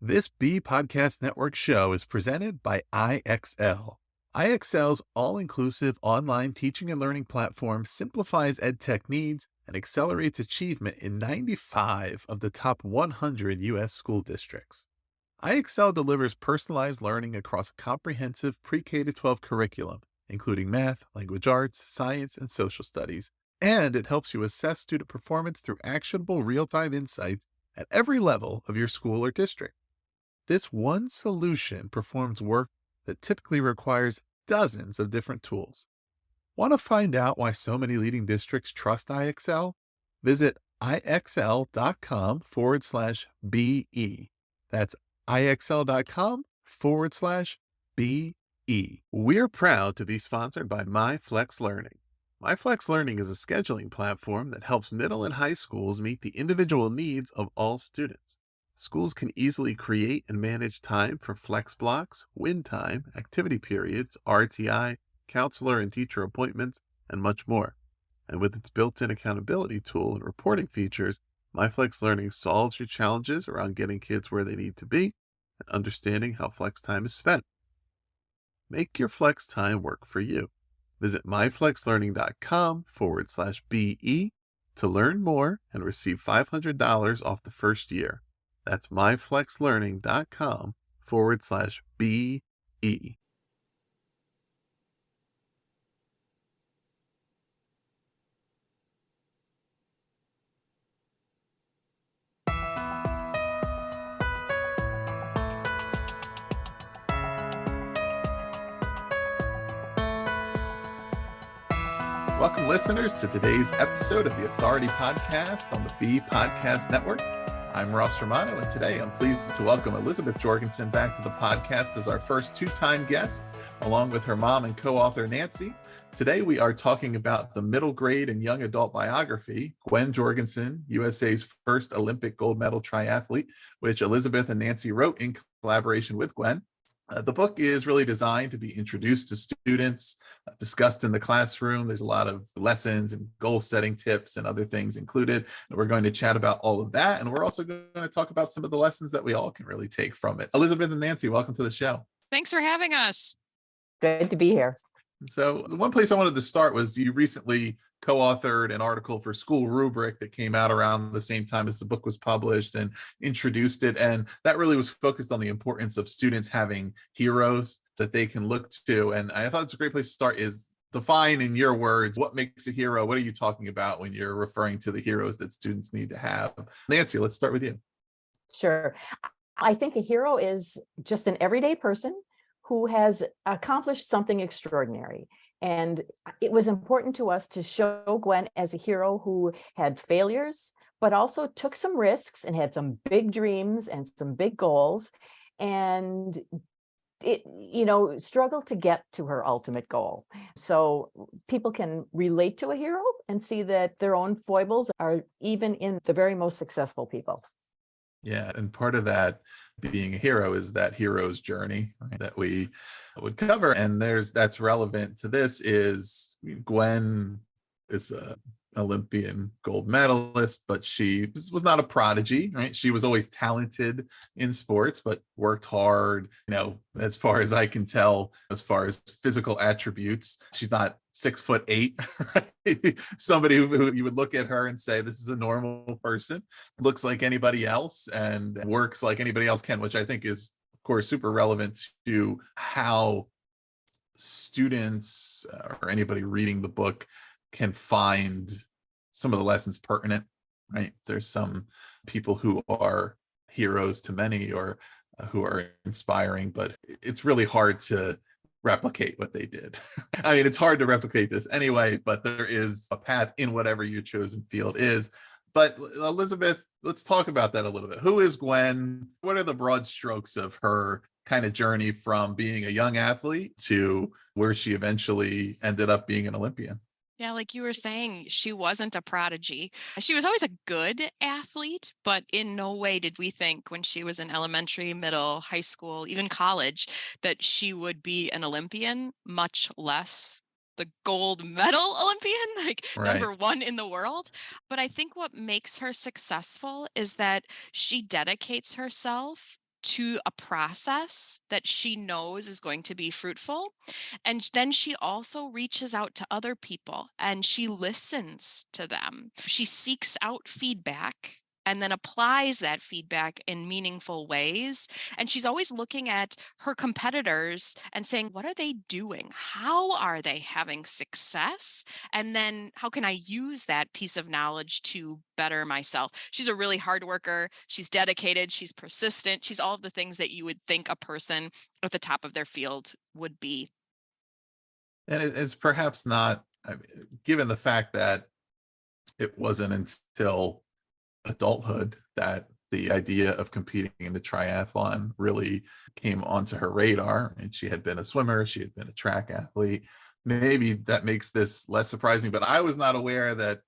This B Podcast Network show is presented by IXL. IXL's all-inclusive online teaching and learning platform simplifies edtech needs and accelerates achievement in 95 of the top 100 U.S. school districts. IXL delivers personalized learning across a comprehensive pre-K to 12 curriculum, including math, language arts, science, and social studies, and it helps you assess student performance through actionable real-time insights at every level of your school or district. This one solution performs work that typically requires dozens of different tools. Want to find out why so many leading districts trust IXL? Visit ixl.com/BE. That's ixl.com/BE. We're proud to be sponsored by MyFlex Learning. MyFlex Learning is a scheduling platform that helps middle and high schools meet the individual needs of all students. Schools can easily create and manage time for flex blocks, win time, activity periods, RTI, counselor and teacher appointments, and much more. And with its built-in accountability tool and reporting features, MyFlex Learning solves your challenges around getting kids where they need to be and understanding how flex time is spent. Make your flex time work for you. Visit myflexlearning.com/BE to learn more and receive $500 off the first year. That's myflexlearning.com/BE. Welcome, listeners, to today's episode of the Authority Podcast on the B Podcast Network. I'm Ross Romano, and today I'm pleased to welcome Elizabeth Jorgensen back to the podcast as our first two-time guest, along with her mom and co-author Nancy. Today we are talking about the middle grade and young adult biography, Gwen Jorgensen, USA's first Olympic gold medal triathlete, which Elizabeth and Nancy wrote in collaboration with Gwen. The book is really designed to be introduced to students, discussed in the classroom. There's a lot of lessons and goal-setting tips and other things included. And we're going to chat about all of that. And we're also going to talk about some of the lessons that we all can really take from it. Elizabeth and Nancy, welcome to the show. Thanks for having us. Good to be here. So the one place I wanted to start was you recently co-authored an article for School Rubric that came out around the same time as the book was published and introduced it. And that really was focused on the importance of students having heroes that they can look to. And I thought it's a great place to start is define in your words, what makes a hero? What are you talking about when you're referring to the heroes that students need to have? Nancy, let's start with you. Sure. I think a hero is just an everyday person who has accomplished something extraordinary. And it was important to us to show Gwen as a hero who had failures, but also took some risks and had some big dreams and some big goals, and struggled to get to her ultimate goal. So people can relate to a hero and see that their own foibles are even in the very most successful people. Yeah, and part of that being a hero is that hero's journey, right, that we would cover. And that's relevant to this is Gwen is a Olympian gold medalist, but she was not a prodigy, right? She was always talented in sports, but worked hard, as far as I can tell, as far as physical attributes. She's not 6'8", right? Somebody who you would look at her and say, this is a normal person, looks like anybody else and works like anybody else can, which I think is, of course, super relevant to how students or anybody reading the book can find some of the lessons pertinent, right? There's some people who are heroes to many or who are inspiring, but it's really hard to replicate what they did. I mean, it's hard to replicate this anyway, but there is a path in whatever your chosen field is. But Elizabeth, let's talk about that a little bit. Who is Gwen? What are the broad strokes of her kind of journey from being a young athlete to where she eventually ended up being an Olympian? Yeah, like you were saying, she wasn't a prodigy. She was always a good athlete, but in no way did we think when she was in elementary, middle, high school, even college, that she would be an Olympian, much less the gold medal Olympian, like Right. number one in the world. But I think what makes her successful is that she dedicates herself to a process that she knows is going to be fruitful. And then she also reaches out to other people and she listens to them. She seeks out feedback and then applies that feedback in meaningful ways. And she's always looking at her competitors and saying, what are they doing? How are they having success? And then how can I use that piece of knowledge to better myself? She's a really hard worker. She's dedicated. She's persistent. She's all of the things that you would think a person at the top of their field would be. And it's perhaps not, I mean, given the fact that it wasn't until adulthood that the idea of competing in the triathlon really came onto her radar. And she had been a swimmer, she had been a track athlete. Maybe that makes this less surprising, but I was not aware that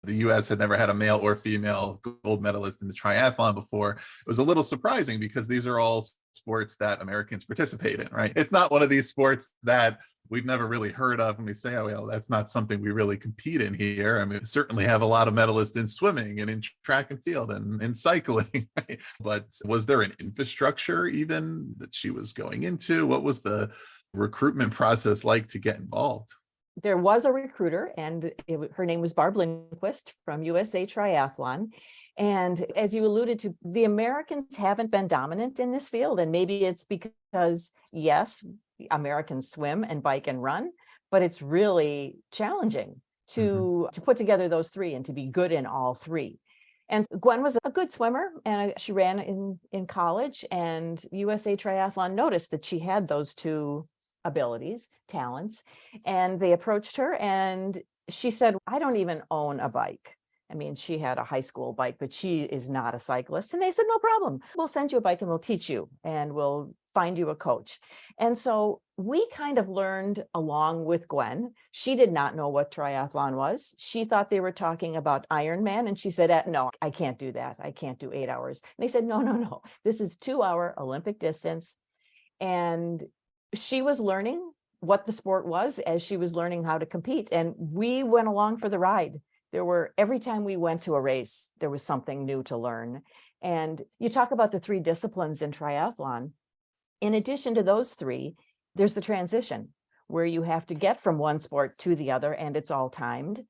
the US had never had a male or female gold medalist in the triathlon before. It was a little surprising because these are all sports that Americans participate in, right? It's not one of these sports that we've never really heard of when we say, oh, well, that's not something we really compete in here. I mean, we certainly have a lot of medalists in swimming and in track and field and in cycling, right? But was there an infrastructure even that she was going into? What was the recruitment process like to get involved? There was a recruiter, and her name was Barb Lindquist from USA Triathlon. And as you alluded to, the Americans haven't been dominant in this field. And maybe it's because, yes, Americans swim and bike and run, but it's really challenging to put together those three and to be good in all three. And Gwen was a good swimmer, and she ran in college, and USA Triathlon noticed that she had those two abilities, talents, and they approached her and she said, I don't even own a bike. I mean, she had a high school bike, but she is not a cyclist. And they said, no problem. We'll send you a bike and we'll teach you and we'll find you a coach. And so we kind of learned along with Gwen. She did not know what triathlon was. She thought they were talking about Ironman. And she said, no, I can't do that. I can't do 8 hours. And they said, no. This is 2-hour Olympic distance. And she was learning what the sport was as she was learning how to compete. And we went along for the ride. Every time we went to a race, there was something new to learn. And you talk about the 3 disciplines in triathlon. In addition to those 3, there's the transition where you have to get from one sport to the other, and it's all timed.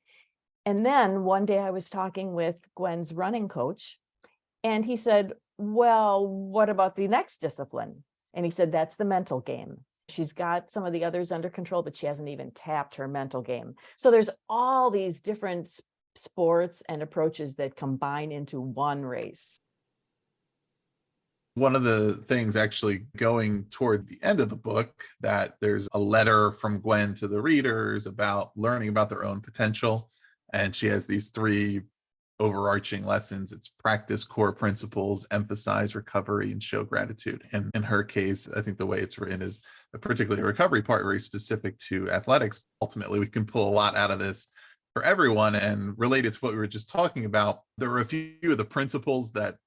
And then one day I was talking with Gwen's running coach, and he said, well, what about the next discipline? And he said, that's the mental game. She's got some of the others under control, but she hasn't even tapped her mental game. So there's all these different sports and approaches that combine into one race. One of the things actually going toward the end of the book, that there's a letter from Gwen to the readers about learning about their own potential. And she has these 3 overarching lessons. It's practice core principles, emphasize recovery, and show gratitude. And in her case, I think the way it's written is particularly a recovery part, very specific to athletics. Ultimately, we can pull a lot out of this for everyone. And related to what we were just talking about, there were a few of the principles that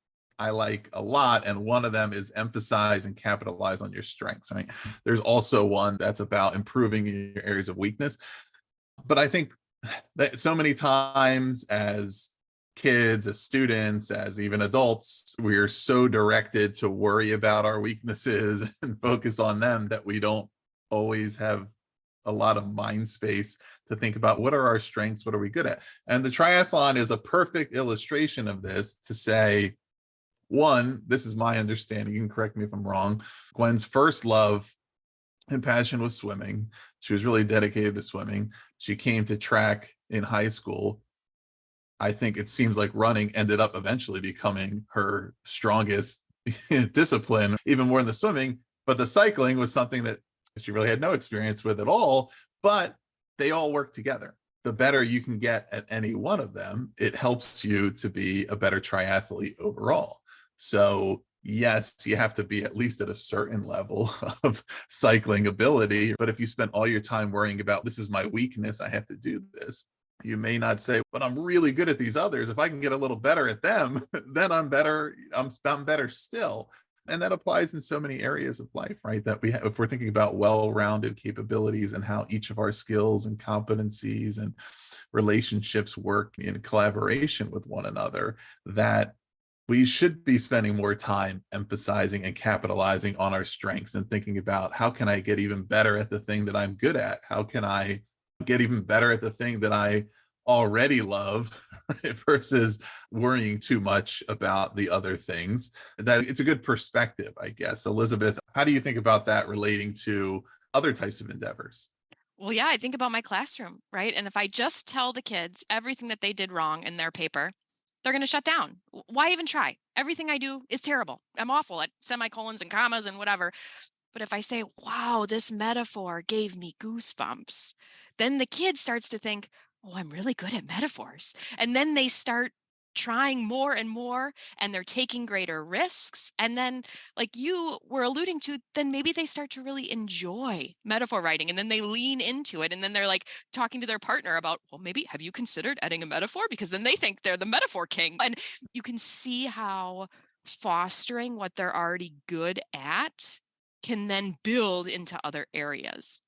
I like a lot. And one of them is emphasize and capitalize on your strengths, right? There's also one that's about improving your areas of weakness. But I think that so many times as kids, as students, as even adults, we are so directed to worry about our weaknesses and focus on them that we don't always have a lot of mind space to think about what are our strengths, what are we good at? And the triathlon is a perfect illustration of this to say, one, this is my understanding, you can correct me if I'm wrong, Gwen's first love and passion was swimming. She was really dedicated to swimming. She came to track in high school. I think it seems like running ended up eventually becoming her strongest discipline, even more than the swimming. But the cycling was something that she really had no experience with at all, but they all work together. The better you can get at any one of them, it helps you to be a better triathlete overall. So yes, you have to be at least at a certain level of cycling ability. But if you spend all your time worrying about, this is my weakness, I have to do this, you may not say, but I'm really good at these others. If I can get a little better at them, then I'm better. I'm better still. And that applies in so many areas of life, right? That we have, if we're thinking about well-rounded capabilities and how each of our skills and competencies and relationships work in collaboration with one another, that we should be spending more time emphasizing and capitalizing on our strengths and thinking about how can I get even better at the thing that I'm good at? How can I get even better at the thing that I already love, right? Versus worrying too much about the other things. That it's a good perspective, I guess. Elizabeth, how do you think about that relating to other types of endeavors? Well, yeah, I think about my classroom, right? And if I just tell the kids everything that they did wrong in their paper, they're going to shut down. Why even try? Everything I do is terrible. I'm awful at semicolons and commas and whatever. But if I say, wow, this metaphor gave me goosebumps, then the kid starts to think, oh, I'm really good at metaphors. And then they start trying more and more, and they're taking greater risks. And then, like you were alluding to, then maybe they start to really enjoy metaphor writing, and then they lean into it. And then they're like talking to their partner about, well, maybe have you considered adding a metaphor? Because then they think they're the metaphor king. And you can see how fostering what they're already good at can then build into other areas.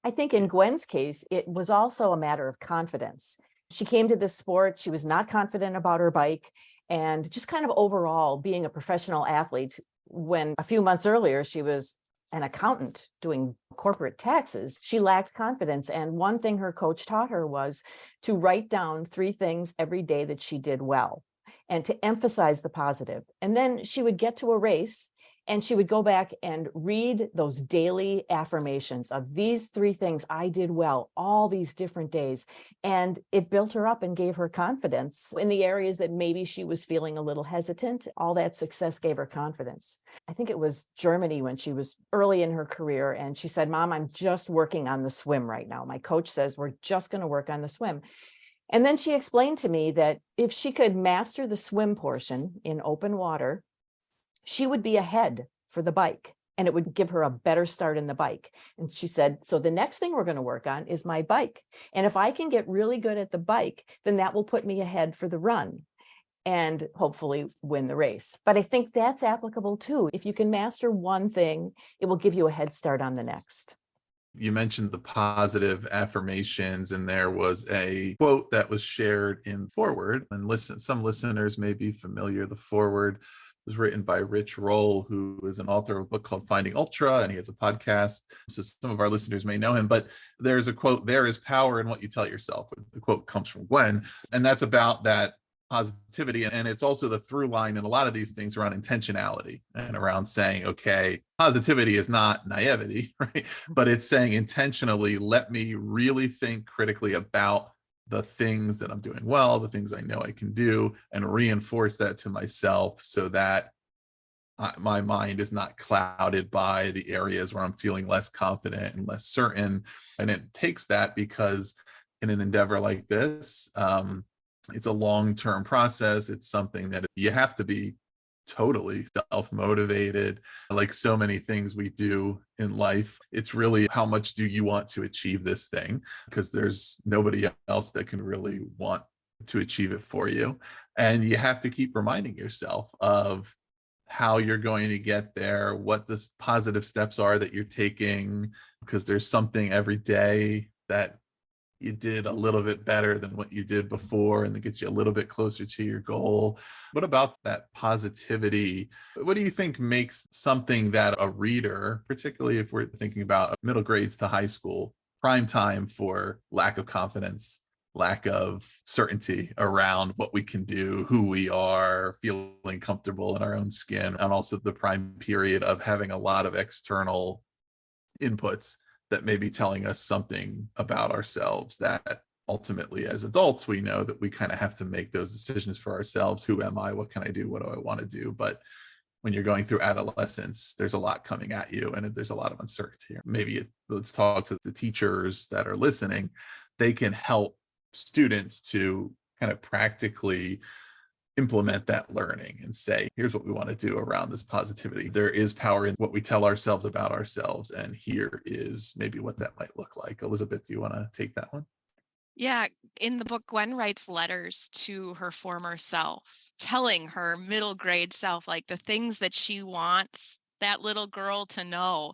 I think in Gwen's case, it was also a matter of confidence. She came to this sport, she was not confident about her bike, and just kind of overall being a professional athlete, when a few months earlier she was an accountant doing corporate taxes, she lacked confidence. And one thing her coach taught her was to write down 3 things every day that she did well and to emphasize the positive. And then she would get to a race and she would go back and read those daily affirmations of these 3 things I did well all these different days. And it built her up and gave her confidence in the areas that maybe she was feeling a little hesitant. All that success gave her confidence. I think it was Germany when she was early in her career. And she said, Mom, I'm just working on the swim right now. My coach says we're just going to work on the swim. And then she explained to me that if she could master the swim portion in open water, she would be ahead for the bike and it would give her a better start in the bike. And she said, so the next thing we're going to work on is my bike. And if I can get really good at the bike, then that will put me ahead for the run and hopefully win the race. But I think that's applicable too. If you can master one thing, it will give you a head start on the next. You mentioned the positive affirmations, and there was a quote that was shared in Forward. And some listeners may be familiar. The Forward was written by Rich Roll, who is an author of a book called Finding Ultra, and he has a podcast. So some of our listeners may know him, but there's a quote, there is power in what you tell yourself. The quote comes from Gwen, and that's about that positivity. And it's also the through line in a lot of these things around intentionality and around saying, okay, positivity is not naivety, right? But it's saying intentionally, let me really think critically about the things that I'm doing well, the things I know I can do, and reinforce that to myself so that my mind is not clouded by the areas where I'm feeling less confident and less certain. And it takes that because in an endeavor like this, it's a long-term process. It's something that you have to be totally self-motivated. Like so many things we do in life, it's really how much do you want to achieve this thing? Because there's nobody else that can really want to achieve it for you. And you have to keep reminding yourself of how you're going to get there, what the positive steps are that you're taking, because there's something every day that you did a little bit better than what you did before, and that gets you a little bit closer to your goal. What about that positivity? What do you think makes something that a reader, particularly if we're thinking about middle grades to high school, prime time for lack of confidence, lack of certainty around what we can do, who we are, feeling comfortable in our own skin, and also the prime period of having a lot of external inputs that may be telling us something about ourselves that ultimately as adults, we know that we kind of have to make those decisions for ourselves. Who am I? What can I do? What do I want to do? But when you're going through adolescence, there's a lot coming at you and there's a lot of uncertainty. Let's talk to the teachers that are listening. They can help students to kind of practically implement that learning and say, here's what we want to do around this positivity. There is power in what we tell ourselves about ourselves. And here is maybe what that might look like. Elizabeth, do you want to take that one? Yeah, in the book, Gwen writes letters to her former self, telling her middle grade self, like the things that she wants that little girl to know,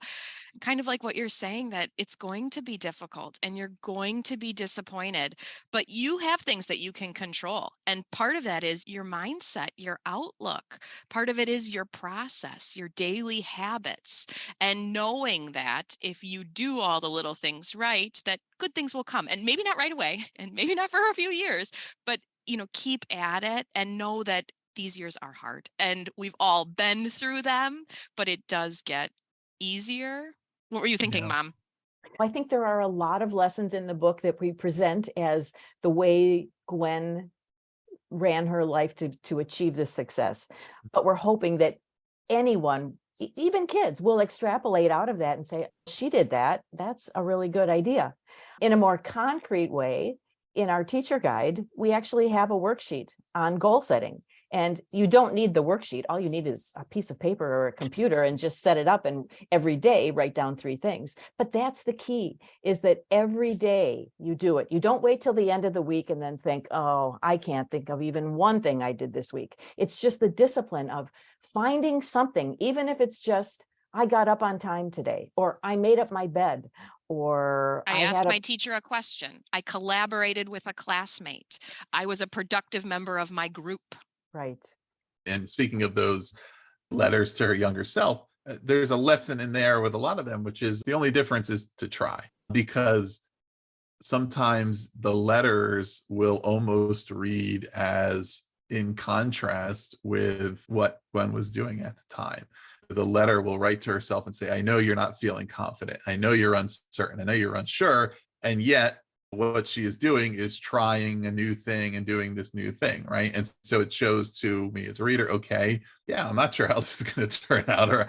kind of like what you're saying, that it's going to be difficult and you're going to be disappointed, but you have things that you can control. And part of that is your mindset, your outlook. Part of it is your process, your daily habits, and knowing that if you do all the little things right, that good things will come. And maybe not right away, and maybe not for a few years, but keep at it and know that these years are hard and we've all been through them, but it does get easier. What were you thinking, Yeah. Mom? I think there are a lot of lessons in the book that we present as the way Gwen ran her life to achieve this success. But we're hoping that anyone, even kids, will extrapolate out of that and say, she did that. That's a really good idea. In a more concrete way, in our teacher guide, we actually have a worksheet on goal setting. And you don't need the worksheet. All you need is a piece of paper or a computer and just set it up and every day write down 3 things. But that's the key, is that every day you do it. You don't wait till the end of the week and then think, oh, I can't think of even one thing I did this week. It's just the discipline of finding something, even if it's just, I got up on time today, or I made up my bed, or I asked my teacher a question. I collaborated with a classmate. I was a productive member of my group. Right. And speaking of those letters to her younger self, there's a lesson in there with a lot of them, which is the only difference is to try, because sometimes the letters will almost read as in contrast with what Gwen was doing at the time. The letter will write to herself and say, I know you're not feeling confident. I know you're uncertain. I know you're unsure. And yet what she is doing is trying a new thing and doing this new thing, right? And so it shows to me as a reader, okay, yeah, I'm not sure how this is going to turn out, or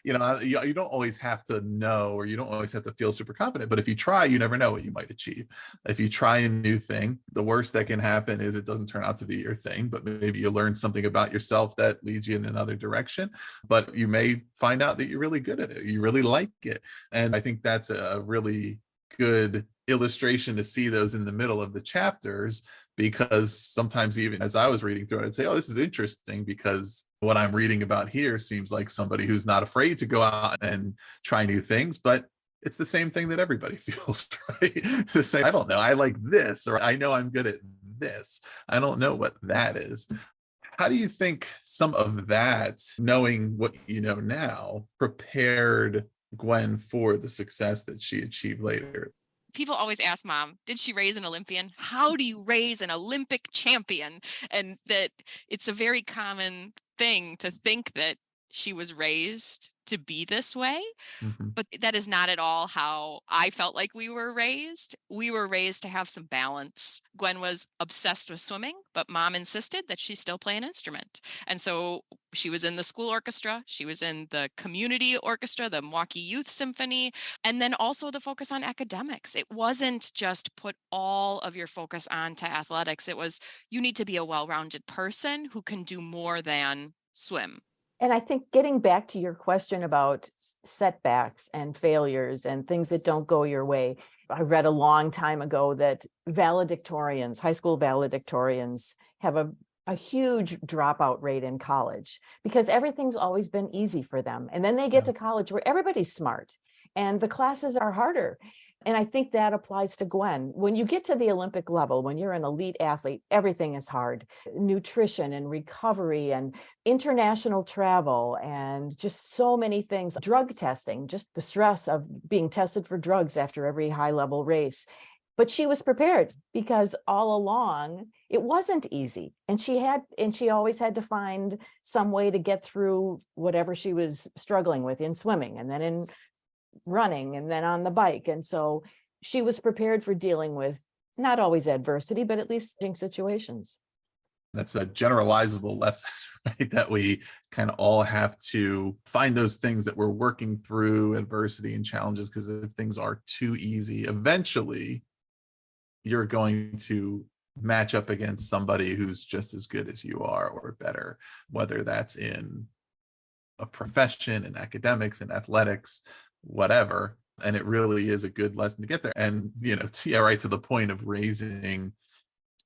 you don't always have to know, or you don't always have to feel super confident, but if you try, you never know what you might achieve. If you try a new thing, the worst that can happen is it doesn't turn out to be your thing, but maybe you learn something about yourself that leads you in another direction, but you may find out that you're really good at it, you really like it. And I think that's a really good illustration to see those in the middle of the chapters, because sometimes even as I was reading through it, I'd say, oh, this is interesting, because what I'm reading about here seems like somebody who's not afraid to go out and try new things, but it's the same thing that everybody feels, right? The same, I don't know, I like this, or I know I'm good at this. I don't know what that is. How do you think some of that, knowing what you know now, prepared Gwen for the success that she achieved later? People always ask Mom, did she raise an Olympian? How do you raise an Olympic champion? And that it's a very common thing to think that she was raised to be this way. Mm-hmm. But that is not at all how I felt like we were raised. We were raised to have some balance. Gwen was obsessed with swimming, but Mom insisted that she still play an instrument. And so she was in the school orchestra. She was in the community orchestra, the Milwaukee Youth Symphony, and then also the focus on academics. It wasn't just put all of your focus onto athletics. It was, you need to be a well-rounded person who can do more than swim. And I think getting back to your question about setbacks and failures and things that don't go your way, I read a long time ago that valedictorians, high school valedictorians, have a huge dropout rate in college because everything's always been easy for them. And then they get to college where everybody's smart and the classes are harder. And I think that applies to Gwen. When you get to the Olympic level, when you're an elite athlete, everything is hard. Nutrition and recovery and international travel and just so many things. Drug testing, just the stress of being tested for drugs after every high-level race. But she was prepared because all along it wasn't easy. And she always had to find some way to get through whatever she was struggling with in swimming and then in running and then on the bike. And so she was prepared for dealing with not always adversity, but at least situations. That's a generalizable lesson, right? That we kind of all have to find those things that we're working through adversity and challenges, because if things are too easy, eventually you're going to match up against somebody who's just as good as you are or better, whether that's in a profession, in academics, in athletics, whatever. And it really is a good lesson to get there. And, right to the point of raising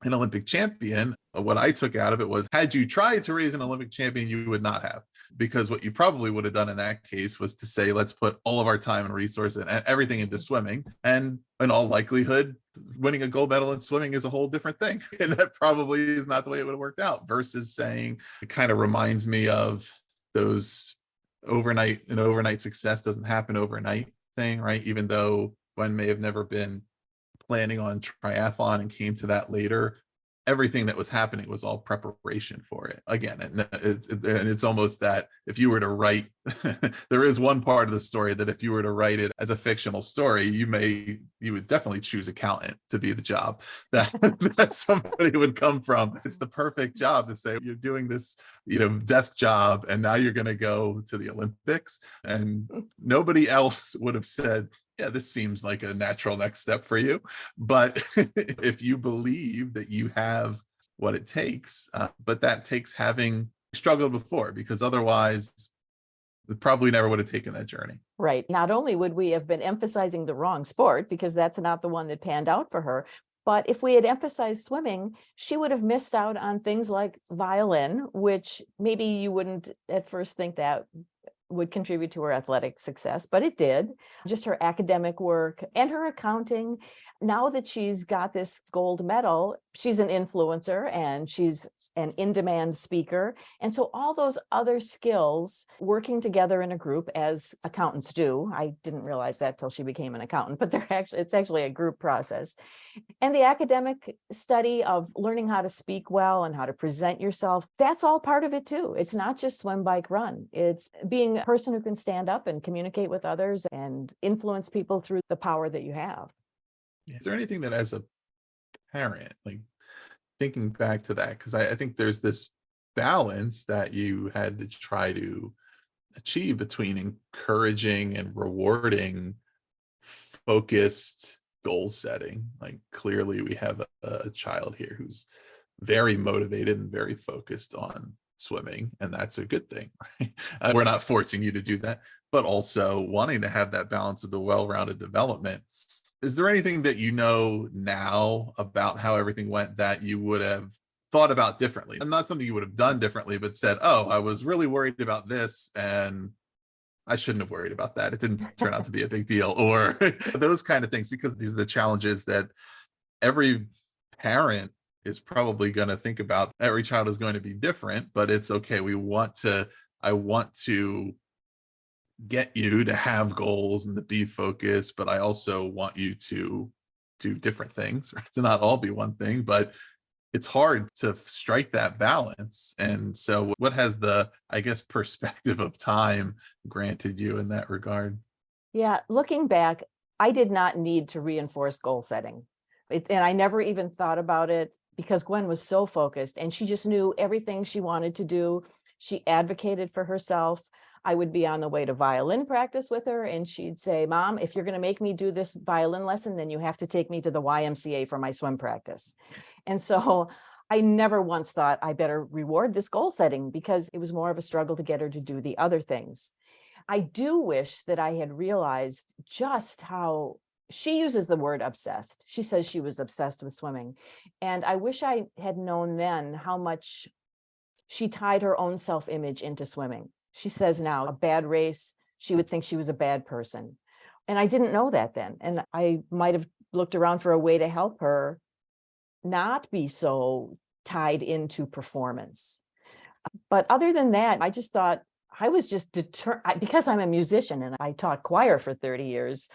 an Olympic champion, what I took out of it was, had you tried to raise an Olympic champion, you would not have. Because what you probably would have done in that case was to say, let's put all of our time and resources and everything into swimming. And in all likelihood, winning a gold medal in swimming is a whole different thing. And that probably is not the way it would have worked out, versus saying, it kind of reminds me of those overnight success doesn't happen overnight thing, right? Even though Gwen may have never been planning on triathlon and came to that later, everything that was happening was all preparation for it. Again, and it's almost that if you were to write, there is one part of the story that if you were to write it as a fictional story, you would definitely choose accountant to be the job that somebody would come from. It's the perfect job to say, you're doing this, desk job, and now you're going to go to the Olympics. And nobody else would have said, yeah, this seems like a natural next step for you. But if you believe that you have what it takes, but that takes having struggled before, because otherwise we probably never would have taken that journey. Right. Not only would we have been emphasizing the wrong sport, because that's not the one that panned out for her, but if we had emphasized swimming, she would have missed out on things like violin, which maybe you wouldn't at first think that would contribute to her athletic success, but it did. Just her academic work and her accounting. Now that she's got this gold medal, she's an influencer and she's an in-demand speaker. And so all those other skills working together in a group, as accountants do. I didn't realize that till she became an accountant, but it's actually a group process. And the academic study of learning how to speak well and how to present yourself, that's all part of it too. It's not just swim, bike, run. It's being a person who can stand up and communicate with others and influence people through the power that you have. Is there anything that, as a parent, like thinking back to that, because I think there's this balance that you had to try to achieve between encouraging and rewarding focused goal setting? Like, clearly we have a child here who's very motivated and very focused on swimming, and that's a good thing, right? We're not forcing you to do that, but also wanting to have that balance of the well-rounded development. Is there anything that you know now about how everything went that you would have thought about differently? And not something you would have done differently, but said, oh, I was really worried about this and I shouldn't have worried about that. It didn't turn out to be a big deal, or those kind of things, because these are the challenges that every parent is probably going to think about. Every child is going to be different, but it's okay. I want to get you to have goals and to be focused, but I also want you to do different things, right? To not all be one thing, but it's hard to strike that balance. And so what has the, I guess, perspective of time granted you in that regard? Yeah, looking back, I did not need to reinforce goal setting. And I never even thought about it, because Gwen was so focused and she just knew everything she wanted to do. She advocated for herself. I would be on the way to violin practice with her and she'd say, Mom, if you're going to make me do this violin lesson, then you have to take me to the YMCA for my swim practice. And so I never once thought I better reward this goal setting, because it was more of a struggle to get her to do the other things. I do wish that I had realized just how she uses the word obsessed. She says she was obsessed with swimming. And I wish I had known then how much she tied her own self-image into swimming. She says now, a bad race, she would think she was a bad person. And I didn't know that then. And I might have looked around for a way to help her not be so tied into performance. But other than that, I just thought I was just determined, because I'm a musician and I taught choir for 30 years.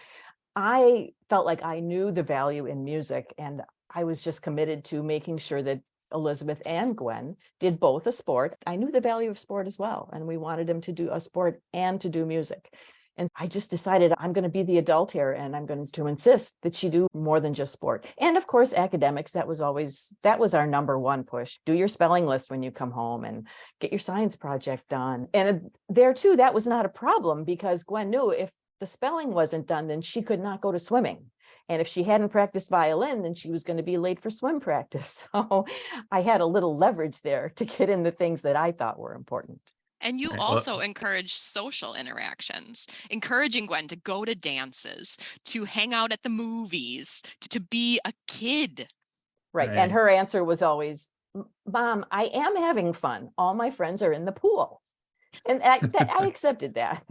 I felt like I knew the value in music, and I was just committed to making sure that Elizabeth and Gwen did both a sport. I knew the value of sport as well, and we wanted them to do a sport and to do music. And I just decided I'm going to be the adult here, and I'm going to insist that she do more than just sport. And of course, academics, that was our number one push. Do your spelling list when you come home and get your science project done. And there too, that was not a problem, because Gwen knew if the spelling wasn't done, then she could not go to swimming. And if she hadn't practiced violin, then she was going to be late for swim practice. So I had a little leverage there to get in the things that I thought were important. And you also encourage social interactions, encouraging Gwen to go to dances, to hang out at the movies, to be a kid. Right. And her answer was always, Mom, I am having fun. All my friends are in the pool. And I accepted that.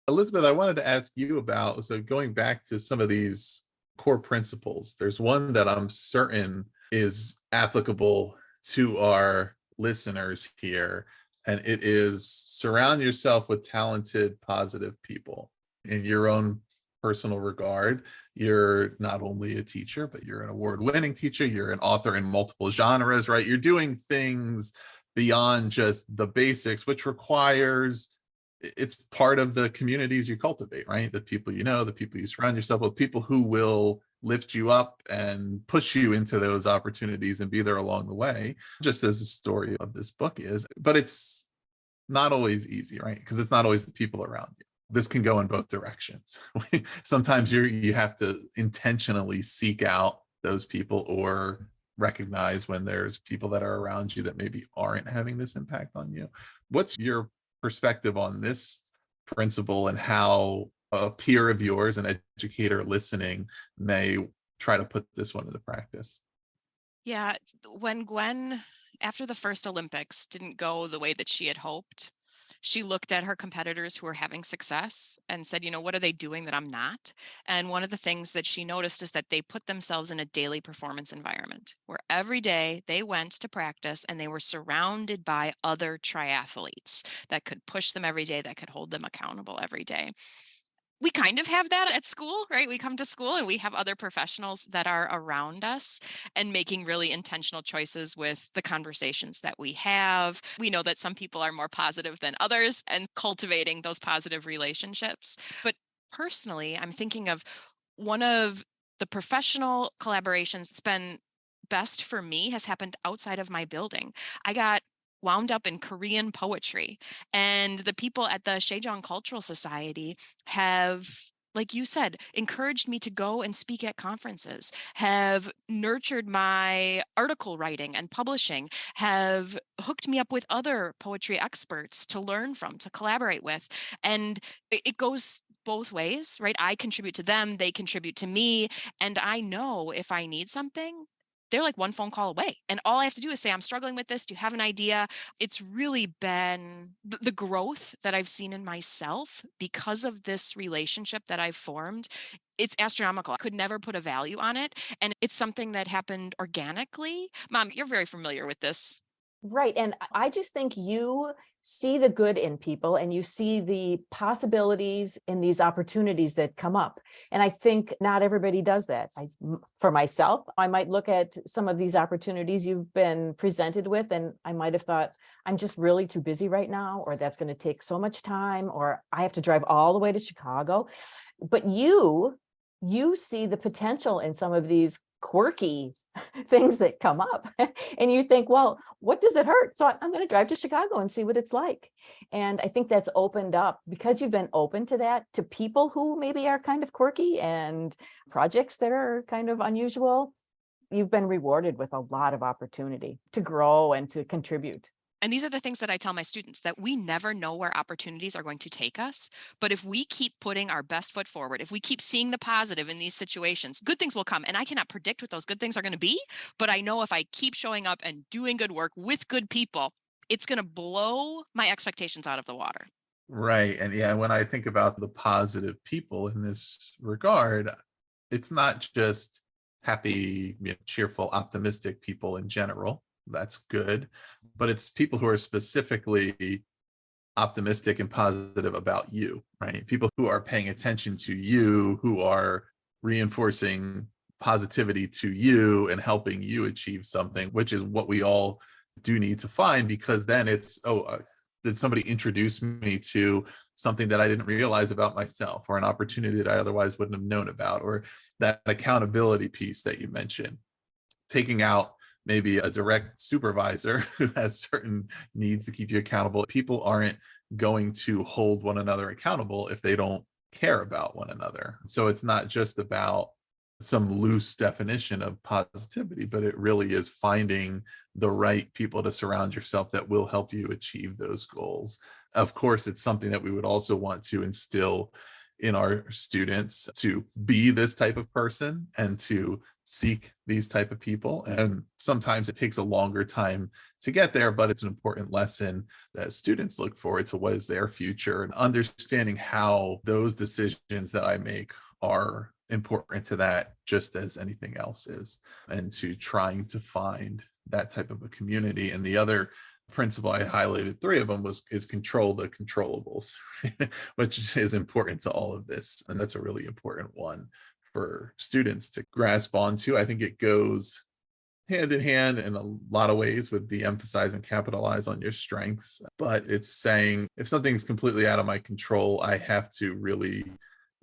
Elizabeth, I wanted to ask you about, so going back to some of these core principles, there's one that I'm certain is applicable to our listeners here, and it is surround yourself with talented, positive people. In your own personal regard, you're not only a teacher, but you're an award-winning teacher, you're an author in multiple genres, right? You're doing things beyond just the basics, which requires, it's part of the communities you cultivate, right? The people you know, the people you surround yourself with, people who will lift you up and push you into those opportunities and be there along the way, just as the story of this book is. But it's not always easy, right? Because it's not always the people around you. This can go in both directions. Sometimes you have to intentionally seek out those people or recognize when there's people that are around you that maybe aren't having this impact on you. What's your perspective on this principle and how a peer of yours, an educator listening, may try to put this one into practice? Yeah, when Gwen, after the first Olympics, didn't go the way that she had hoped, she looked at her competitors who were having success and said, what are they doing that I'm not? And one of the things that she noticed is that they put themselves in a daily performance environment where every day they went to practice and they were surrounded by other triathletes that could push them every day, that could hold them accountable every day. We kind of have that at school, right? We come to school and we have other professionals that are around us and making really intentional choices with the conversations that we have. We know that some people are more positive than others and cultivating those positive relationships. But personally, I'm thinking of one of the professional collaborations that's been best for me has happened outside of my building. I got wound up in Korean poetry. And the people at the Sejong Cultural Society have, like you said, encouraged me to go and speak at conferences, have nurtured my article writing and publishing, have hooked me up with other poetry experts to learn from, to collaborate with. And it goes both ways, right? I contribute to them, they contribute to me. And I know if I need something, they're like one phone call away. And all I have to do is say, I'm struggling with this. Do you have an idea? It's really been the growth that I've seen in myself because of this relationship that I've formed. It's astronomical. I could never put a value on it. And it's something that happened organically. Mom, you're very familiar with this. Right. And I just think you see the good in people and you see the possibilities in these opportunities that come up. And I think not everybody does that. For myself, I might look at some of these opportunities you've been presented with, and I might have thought, I'm just really too busy right now, or that's going to take so much time, or I have to drive all the way to Chicago. But you see the potential in some of these quirky things that come up and you think, well, what does it hurt? So I'm going to drive to Chicago and see what it's like. And I think that's opened up, because you've been open to that, to people who maybe are kind of quirky and projects that are kind of unusual. You've been rewarded with a lot of opportunity to grow and to contribute. And these are the things that I tell my students, that we never know where opportunities are going to take us. But if we keep putting our best foot forward, if we keep seeing the positive in these situations, good things will come. And I cannot predict what those good things are going to be. But I know if I keep showing up and doing good work with good people, it's going to blow my expectations out of the water. Right. And yeah, when I think about the positive people in this regard, it's not just happy, cheerful, optimistic people in general. That's good. But it's people who are specifically optimistic and positive about you, right? People who are paying attention to you, who are reinforcing positivity to you and helping you achieve something, which is what we all do need to find, because then it's, did somebody introduce me to something that I didn't realize about myself, or an opportunity that I otherwise wouldn't have known about, or that accountability piece that you mentioned, taking out maybe a direct supervisor who has certain needs to keep you accountable. People aren't going to hold one another accountable if they don't care about one another. So it's not just about some loose definition of positivity, but it really is finding the right people to surround yourself that will help you achieve those goals. Of course, it's something that we would also want to instill in our students to be this type of person and to seek these type of people. And sometimes it takes a longer time to get there, but it's an important lesson that students look forward to what is their future and understanding how those decisions that I make are important to that just as anything else is, and to trying to find that type of a community. And the other principle I highlighted, three of them, is control the controllables, which is important to all of this. And that's a really important one for students to grasp onto. I think it goes hand in hand in a lot of ways with the emphasize and capitalize on your strengths. But it's saying if something's completely out of my control, I have to really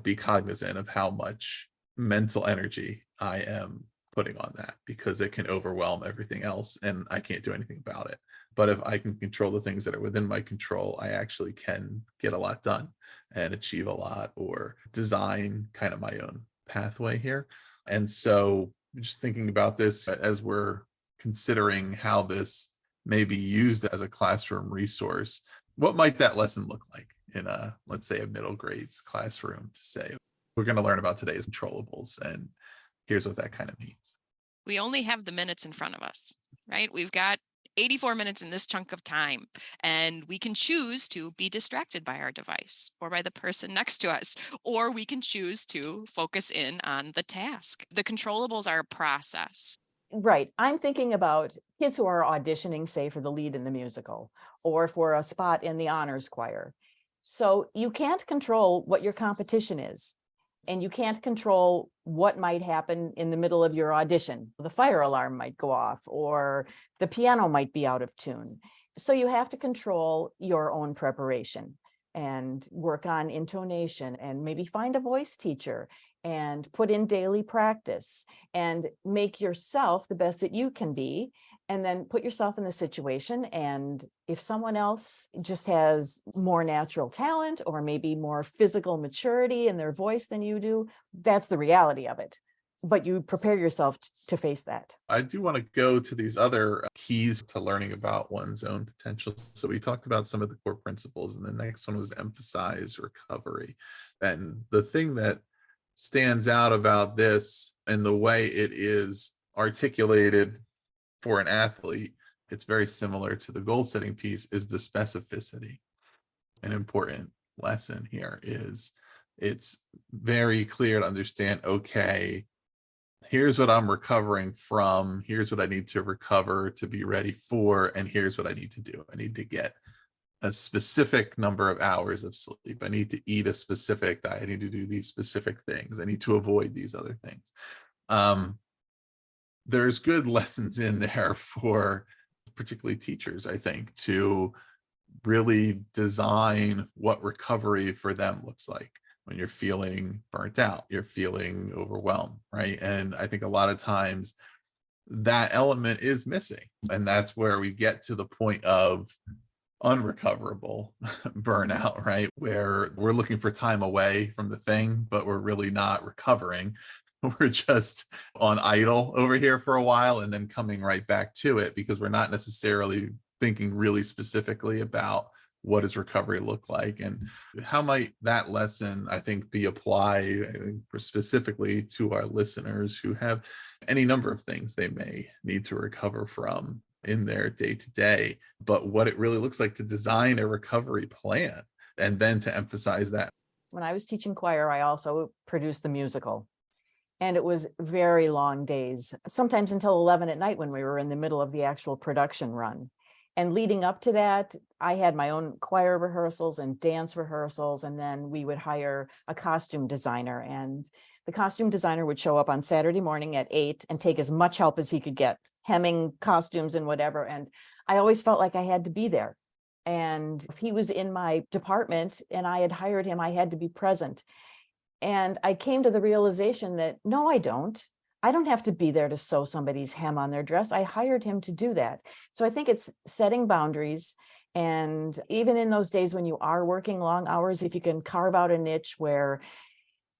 be cognizant of how much mental energy I am putting on that, because it can overwhelm everything else and I can't do anything about it. But if I can control the things that are within my control, I actually can get a lot done and achieve a lot, or design kind of my own pathway here. And so just thinking about this as we're considering how this may be used as a classroom resource, what might that lesson look like in a, let's say, a middle grades classroom, to say, we're going to learn about today's controllables and here's what that kind of means. We only have the minutes in front of us, right? We've got 84 minutes in this chunk of time, and we can choose to be distracted by our device or by the person next to us, or we can choose to focus in on the task. The controllables are a process. Right. I'm thinking about kids who are auditioning, say, for the lead in the musical or for a spot in the honors choir. So you can't control what your competition is, and you can't control what might happen in the middle of your audition. The fire alarm might go off, or the piano might be out of tune. So you have to control your own preparation and work on intonation, and maybe find a voice teacher and put in daily practice and make yourself the best that you can be, and then put yourself in the situation. And if someone else just has more natural talent or maybe more physical maturity in their voice than you do, that's the reality of it. But you prepare yourself to face that. I do want to go to these other keys to learning about one's own potential. So we talked about some of the core principles, and the next one was emphasize recovery. And the thing that stands out about this and the way it is articulated for an athlete, it's very similar to the goal setting piece, is the specificity. An important lesson here is it's very clear to understand, okay, here's what I'm recovering from, here's what I need to recover to be ready for, and here's what I need to do. I need to get a specific number of hours of sleep. I need to eat a specific diet. I need to do these specific things. I need to avoid these other things. There's good lessons in there for particularly teachers, I think, to really design what recovery for them looks like when you're feeling burnt out, you're feeling overwhelmed, right? And I think a lot of times that element is missing. And that's where we get to the point of unrecoverable burnout, right? Where we're looking for time away from the thing, but we're really not recovering. We're just on idle over here for a while and then coming right back to it, because we're not necessarily thinking really specifically about what does recovery look like, and how might that lesson, I think, be applied, I think, specifically to our listeners who have any number of things they may need to recover from in their day-to-day, but what it really looks like to design a recovery plan, and then to emphasize that. When I was teaching choir, I also produced the musical. And it was very long days, sometimes until 11 at night when we were in the middle of the actual production run. And leading up to that, I had my own choir rehearsals and dance rehearsals, and then we would hire a costume designer. And the costume designer would show up on Saturday morning at 8 and take as much help as he could get, hemming costumes and whatever. And I always felt like I had to be there. And if he was in my department and I had hired him, I had to be present. And I came to the realization that, no, I don't have to be there to sew somebody's hem on their dress. I hired him to do that. So I think it's setting boundaries. And even in those days when you are working long hours, if you can carve out a niche where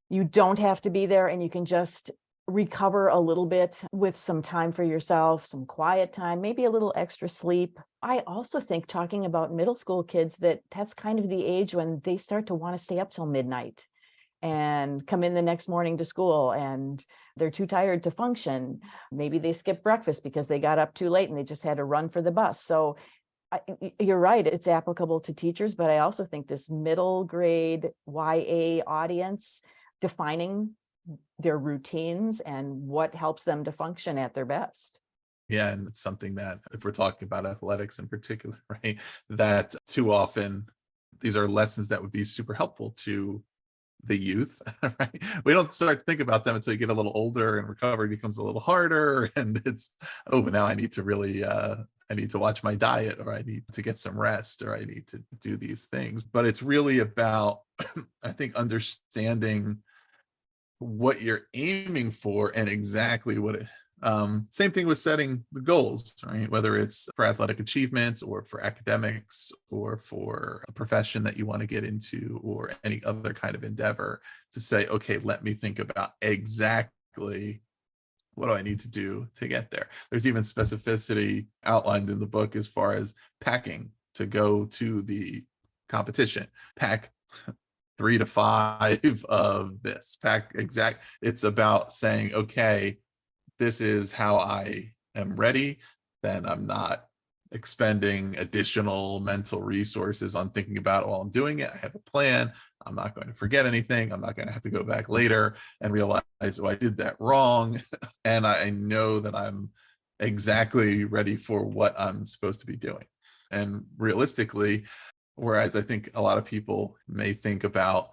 you don't have to be there and you can just recover a little bit with some time for yourself, some quiet time, maybe a little extra sleep. I also think, talking about middle school kids, that's kind of the age when they start to want to stay up till midnight. and come in the next morning to school and they're too tired to function. Maybe they skipped breakfast because they got up too late and they just had to run for the bus. So you're right, it's applicable to teachers, but I also think this middle grade YA audience, defining their routines and what helps them to function at their best. Yeah, and it's something that, if we're talking about athletics in particular, right, that too often these are lessons that would be super helpful to the youth, right? We don't start to think about them until you get a little older and recovery becomes a little harder. And it's, oh, but now I need to really, I need to watch my diet, or I need to get some rest, or I need to do these things. But it's really about, I think, understanding what you're aiming for and exactly what it, same thing with setting the goals, right? Whether it's for athletic achievements or for academics or for a profession that you want to get into or any other kind of endeavor, to say, okay, let me think about exactly what do I need to do to get there. There's even specificity outlined in the book as far as packing to go to the competition. Pack 3 to 5 of this, pack exact. It's about saying, okay, this is how I am ready. Then I'm not expending additional mental resources on thinking about, while I'm doing it, I have a plan. I'm not going to forget anything. I'm not going to have to go back later and realize, oh, I did that wrong. And I know that I'm exactly ready for what I'm supposed to be doing. And realistically, whereas I think a lot of people may think about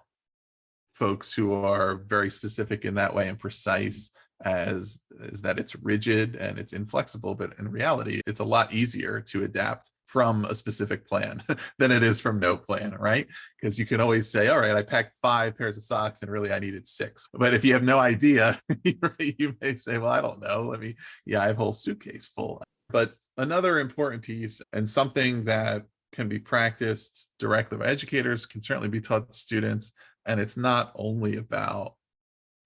folks who are very specific in that way and precise as that it's rigid and it's inflexible, but in reality, it's a lot easier to adapt from a specific plan than it is from no plan, right? Because you can always say, all right, I packed 5 pairs of socks and really I needed 6. But if you have no idea, you may say, well, I don't know. I have a whole suitcase full. But another important piece, and something that can be practiced directly by educators, can certainly be taught to students. And it's not only about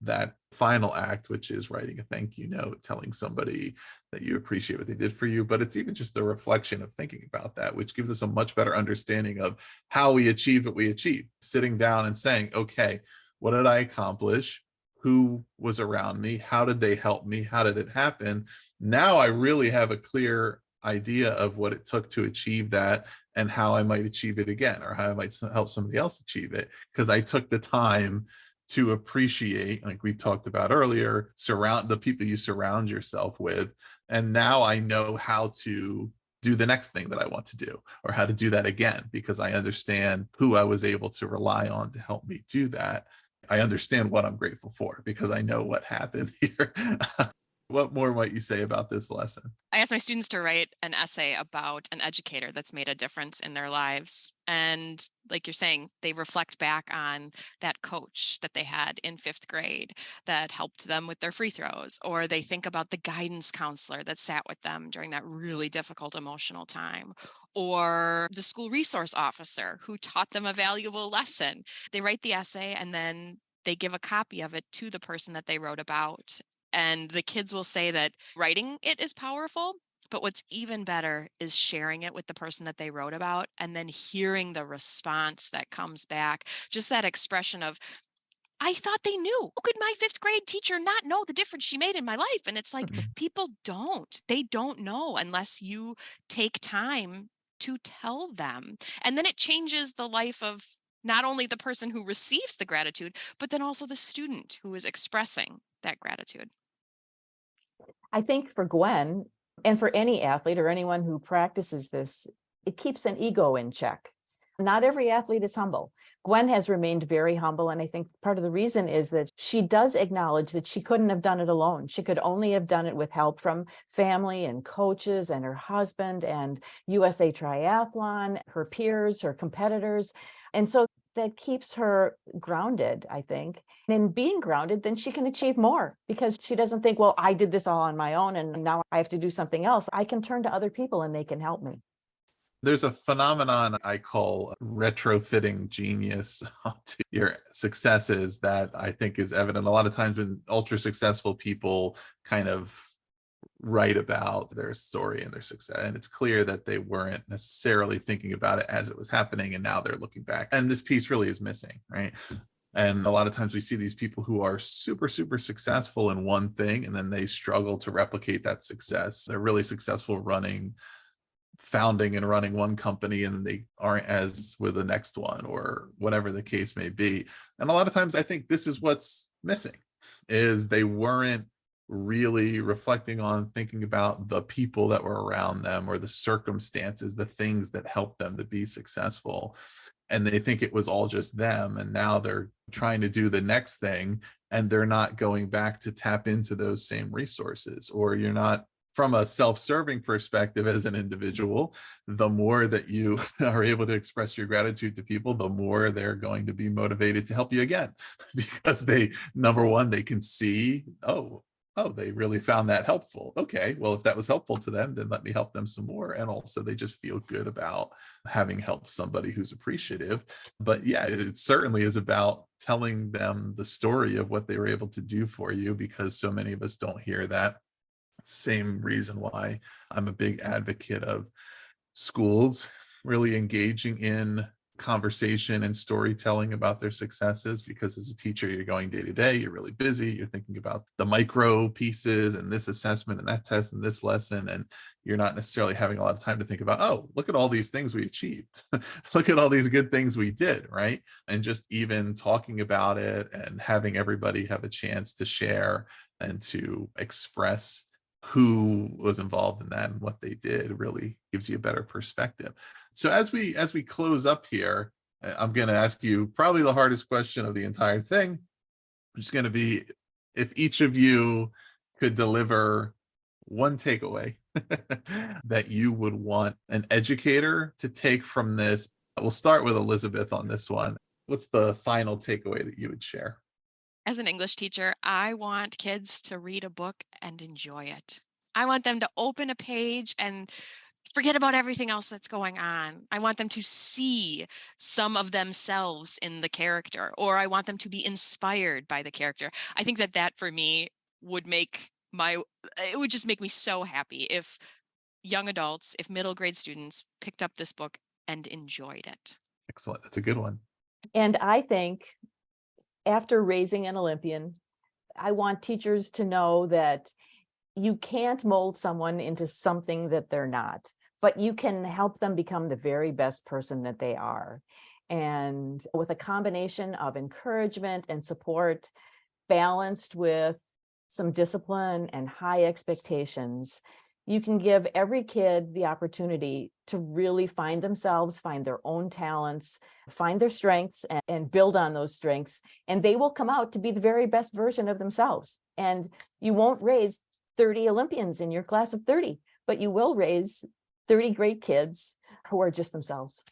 that final act, which is writing a thank you note, telling somebody that you appreciate what they did for you, but it's even just the reflection of thinking about that, which gives us a much better understanding of how we achieve what we achieve. Sitting down and saying, okay, what did I accomplish? Who was around me? How did they help me? How did it happen? Now I really have a clear idea of what it took to achieve that and how I might achieve it again, or how I might help somebody else achieve it, because I took the time to appreciate, like we talked about earlier, surround the people you surround yourself with. And now I know how to do the next thing that I want to do, or how to do that again, because I understand who I was able to rely on to help me do that. I understand what I'm grateful for because I know what happened here. What more might you say about this lesson? I asked my students to write an essay about an educator that's made a difference in their lives. And like you're saying, they reflect back on that coach that they had in 5th grade that helped them with their free throws, or they think about the guidance counselor that sat with them during that really difficult emotional time, or the school resource officer who taught them a valuable lesson. They write the essay and then they give a copy of it to the person that they wrote about. And the kids will say that writing it is powerful, but what's even better is sharing it with the person that they wrote about and then hearing the response that comes back. Just that expression of, I thought they knew. How could my 5th grade teacher not know the difference she made in my life? And it's like, people don't. They don't know unless you take time to tell them. And then it changes the life of not only the person who receives the gratitude, but then also the student who is expressing that gratitude. I think for Gwen, and for any athlete or anyone who practices this, it keeps an ego in check. Not every athlete is humble. Gwen has remained very humble, and I think part of the reason is that she does acknowledge that she couldn't have done it alone. She could only have done it with help from family and coaches and her husband and USA Triathlon, her peers, her competitors. And so that keeps her grounded, I think. And in being grounded, then she can achieve more because she doesn't think, well, I did this all on my own and now I have to do something else. I can turn to other people and they can help me. There's a phenomenon I call retrofitting genius to your successes that I think is evident a lot of times when ultra successful people kind of write about their story and their success. And it's clear that they weren't necessarily thinking about it as it was happening. And now they're looking back. And this piece really is missing, right? And a lot of times we see these people who are super, super successful in one thing, and then they struggle to replicate that success. They're really successful founding and running one company, and they aren't as with the next one, or whatever the case may be. And a lot of times I think this is what's missing, is they weren't really reflecting on thinking about the people that were around them, or the circumstances, the things that helped them to be successful. And they think it was all just them, and now they're trying to do the next thing, and they're not going back to tap into those same resources. Or you're not, from a self-serving perspective as an individual, the more that you are able to express your gratitude to people, the more they're going to be motivated to help you again, because they, number one, they can see, oh, they really found that helpful. Okay, well, if that was helpful to them, then let me help them some more. And also they just feel good about having helped somebody who's appreciative. But yeah, it certainly is about telling them the story of what they were able to do for you, because so many of us don't hear that. Same reason why I'm a big advocate of schools really engaging in conversation and storytelling about their successes, because as a teacher, you're going day to day, you're really busy, you're thinking about the micro pieces and this assessment and that test and this lesson, and you're not necessarily having a lot of time to think about, oh, look at all these things we achieved. Look at all these good things we did, right? And just even talking about it and having everybody have a chance to share and to express who was involved in that and what they did really gives you a better perspective. So as we close up here, I'm going to ask you probably the hardest question of the entire thing, which is going to be, if each of you could deliver one takeaway that you would want an educator to take from this. We'll start with Elizabeth on this one. What's the final takeaway that you would share? As an English teacher, I want kids to read a book and enjoy it. I want them to open a page and forget about everything else that's going on. I want them to see some of themselves in the character, or I want them to be inspired by the character. I think that for me would it would just make me so happy if young adults, if middle grade students picked up this book and enjoyed it. Excellent. That's a good one. And I think after raising an Olympian, I want teachers to know that you can't mold someone into something that they're not, but you can help them become the very best person that they are. And with a combination of encouragement and support, balanced with some discipline and high expectations, you can give every kid the opportunity to really find themselves, find their own talents, find their strengths, and build on those strengths. And they will come out to be the very best version of themselves. And you won't raise 30 Olympians in your class of 30, but you will raise 30 great kids who are just themselves.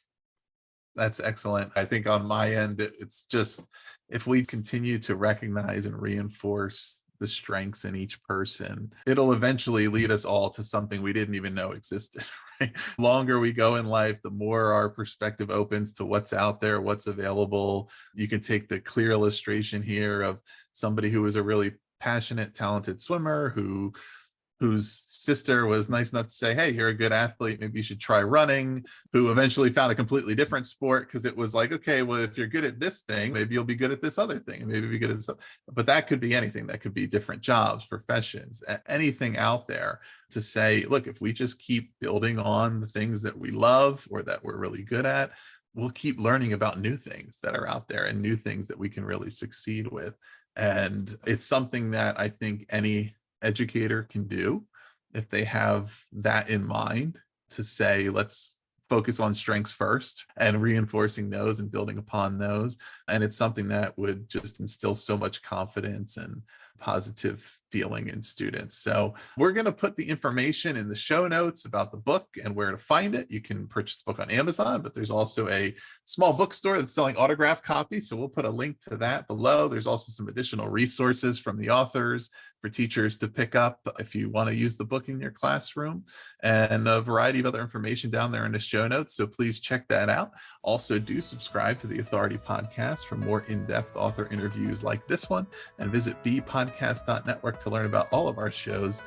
That's excellent. I think on my end, it's just, if we continue to recognize and reinforce the strengths in each person, it'll eventually lead us all to something we didn't even know existed, right? The longer we go in life, the more our perspective opens to what's out there, what's available. You can take the clear illustration here of somebody who was a really passionate, talented swimmer whose sister was nice enough to say, hey, you're a good athlete, maybe you should try running, who eventually found a completely different sport because it was like, okay, well, if you're good at this thing, maybe you'll be good at this other thing, and maybe you'll be good at this. But that could be anything. That could be different jobs, professions, anything out there, to say, look, if we just keep building on the things that we love or that we're really good at, we'll keep learning about new things that are out there and new things that we can really succeed with. And it's something that I think any educator can do if they have that in mind, to say, let's focus on strengths first and reinforcing those and building upon those. And it's something that would just instill so much confidence and positive feeling in students. So we're going to put the information in the show notes about the book and where to find it. You can purchase the book on Amazon, but there's also a small bookstore that's selling autographed copies. So we'll put a link to that below. There's also some additional resources from the authors for teachers to pick up if you want to use the book in your classroom, and a variety of other information down there in the show notes. So please check that out. Also, do subscribe to the Authority Podcast for more in-depth author interviews like this one, and visit bpodcast.network to learn about all of our shows.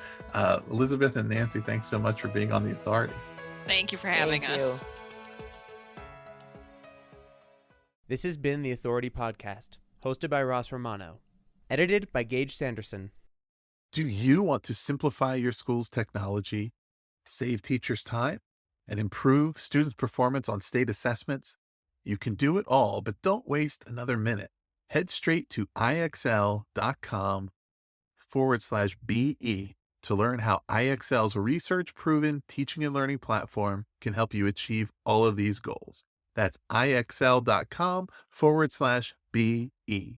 Elizabeth and Nancy, thanks so much for being on the Authority. Thank you for having us. This has been the Authority Podcast, hosted by Ross Romano. Edited by Gage Sanderson. Do you want to simplify your school's technology, save teachers time, and improve students' performance on state assessments? You can do it all, but don't waste another minute. Head straight to ixl.com/BE to learn how IXL's research-proven teaching and learning platform can help you achieve all of these goals. That's ixl.com/BE.